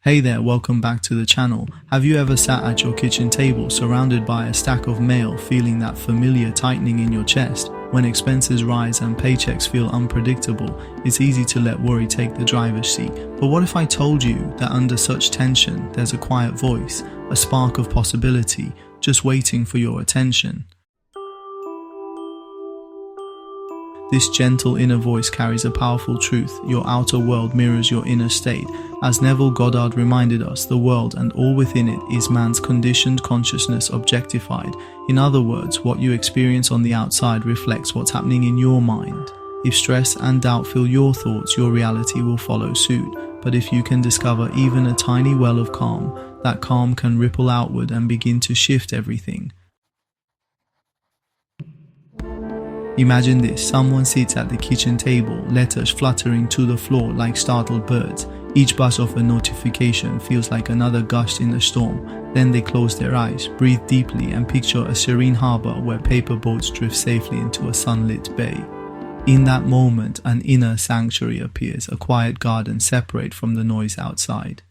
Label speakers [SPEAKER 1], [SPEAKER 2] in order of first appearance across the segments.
[SPEAKER 1] Hey there, welcome back to the channel. Have you ever sat at your kitchen table surrounded by a stack of mail, feeling that familiar tightening in your chest? When expenses rise and paychecks feel unpredictable, it's easy to let worry take the driver's seat. But what if I told you that under such tension, there's a quiet voice, a spark of possibility, just waiting for your attention? This gentle inner voice carries a powerful truth. Your outer world mirrors your inner state. As Neville Goddard reminded us, the world and all within it is man's conditioned consciousness objectified. In other words, what you experience on the outside reflects what's happening in your mind. If stress and doubt fill your thoughts, your reality will follow suit. But if you can discover even a tiny well of calm, that calm can ripple outward and begin to shift everything. Imagine this, someone sits at the kitchen table, letters fluttering to the floor like startled birds. Each buzz of a notification feels like another gust in the storm. Then they close their eyes, breathe deeply, and picture a serene harbor where paper boats drift safely into a sunlit bay. In that moment, an inner sanctuary appears, a quiet garden separate from the noise outside.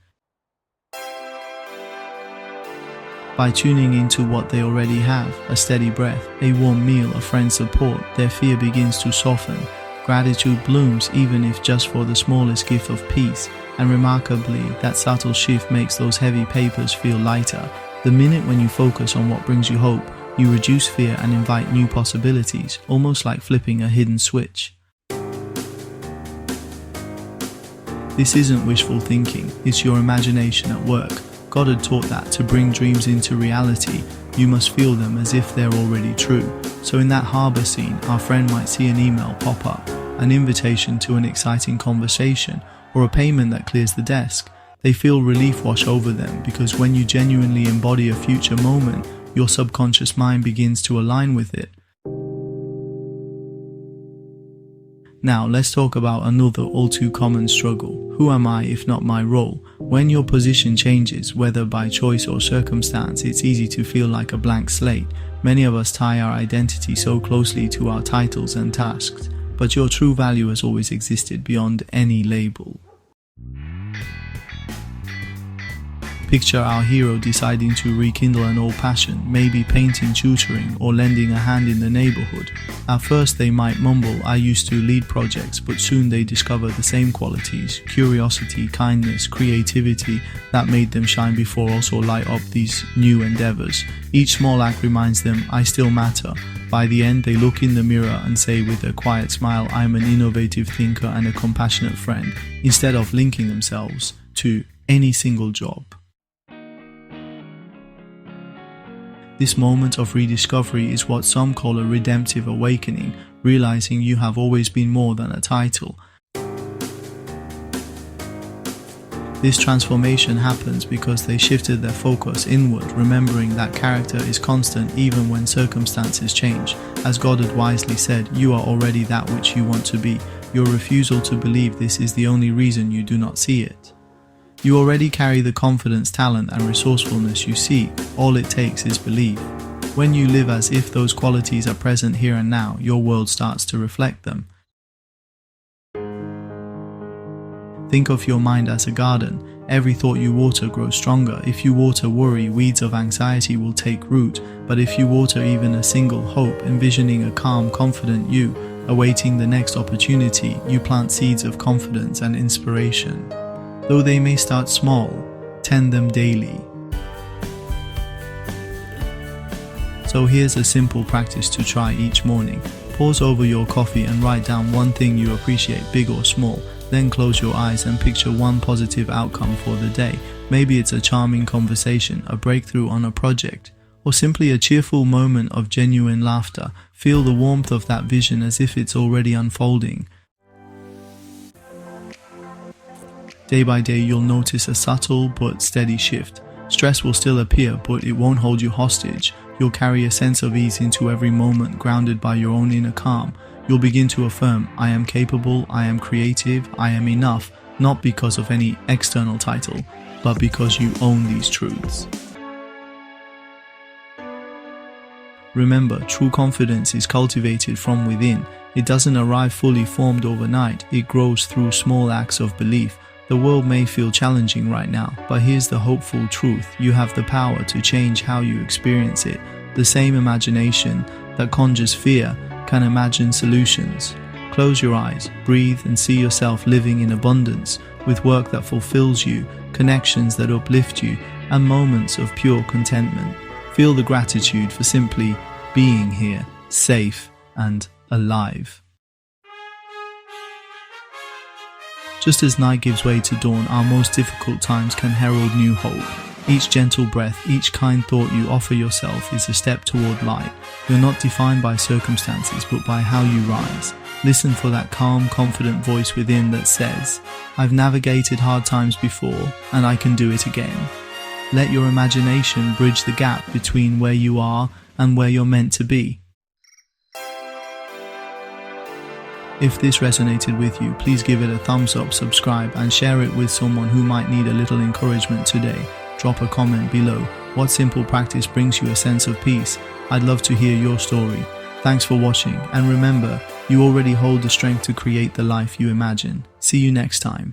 [SPEAKER 1] By tuning into what they already have, a steady breath, a warm meal, a friend's support, their fear begins to soften. Gratitude blooms, even if just for the smallest gift of peace. And remarkably, that subtle shift makes those heavy papers feel lighter. The minute when you focus on what brings you hope, you reduce fear and invite new possibilities, almost like flipping a hidden switch. This isn't wishful thinking, it's your imagination at work. Goddard taught that to bring dreams into reality, you must feel them as if they're already true. So in that harbor scene, our friend might see an email pop up, an invitation to an exciting conversation, or a payment that clears the desk. They feel relief wash over them because when you genuinely embody a future moment, your subconscious mind begins to align with it. Now let's talk about another all too common struggle. Who am I if not my role? When your position changes, whether by choice or circumstance, it's easy to feel like a blank slate. Many of us tie our identity so closely to our titles and tasks, but your true value has always existed beyond any label. Picture our hero deciding to rekindle an old passion, maybe painting, tutoring, or lending a hand in the neighborhood. At first they might mumble, "I used to lead projects," but soon they discover the same qualities, curiosity, kindness, creativity, that made them shine before also light up these new endeavors. Each small act reminds them, "I still matter." By the end, they look in the mirror and say with a quiet smile, "I'm an innovative thinker and a compassionate friend," instead of linking themselves to any single job. This moment of rediscovery is what some call a redemptive awakening, realizing you have always been more than a title. This transformation happens because they shifted their focus inward, remembering that character is constant even when circumstances change. As Goddard wisely said, you are already that which you want to be. Your refusal to believe this is the only reason you do not see it. You already carry the confidence, talent, and resourcefulness you seek. All it takes is belief. When you live as if those qualities are present here and now, your world starts to reflect them. Think of your mind as a garden. Every thought you water grows stronger. If you water worry, weeds of anxiety will take root. But if you water even a single hope, envisioning a calm, confident you, awaiting the next opportunity, you plant seeds of confidence and inspiration. Though they may start small, tend them daily. So here's a simple practice to try each morning. Pause over your coffee and write down one thing you appreciate, big or small. Then close your eyes and picture one positive outcome for the day. Maybe it's a charming conversation, a breakthrough on a project, or simply a cheerful moment of genuine laughter. Feel the warmth of that vision as if it's already unfolding. Day by day, you'll notice a subtle but steady shift. Stress will still appear, but it won't hold you hostage. You'll carry a sense of ease into every moment, grounded by your own inner calm. You'll begin to affirm, "I am capable, I am creative, I am enough," not because of any external title, but because you own these truths. Remember, true confidence is cultivated from within. It doesn't arrive fully formed overnight. It grows through small acts of belief. The world may feel challenging right now, but here's the hopeful truth. You have the power to change how you experience it. The same imagination that conjures fear can imagine solutions. Close your eyes, breathe, and see yourself living in abundance, with work that fulfills you, connections that uplift you, and moments of pure contentment. Feel the gratitude for simply being here, safe and alive. Just as night gives way to dawn, our most difficult times can herald new hope. Each gentle breath, each kind thought you offer yourself is a step toward light. You're not defined by circumstances, but by how you rise. Listen for that calm, confident voice within that says, "I've navigated hard times before, and I can do it again." Let your imagination bridge the gap between where you are and where you're meant to be. If this resonated with you, please give it a thumbs up, subscribe, and share it with someone who might need a little encouragement today. Drop a comment below. What simple practice brings you a sense of peace? I'd love to hear your story. Thanks for watching, and remember, you already hold the strength to create the life you imagine. See you next time.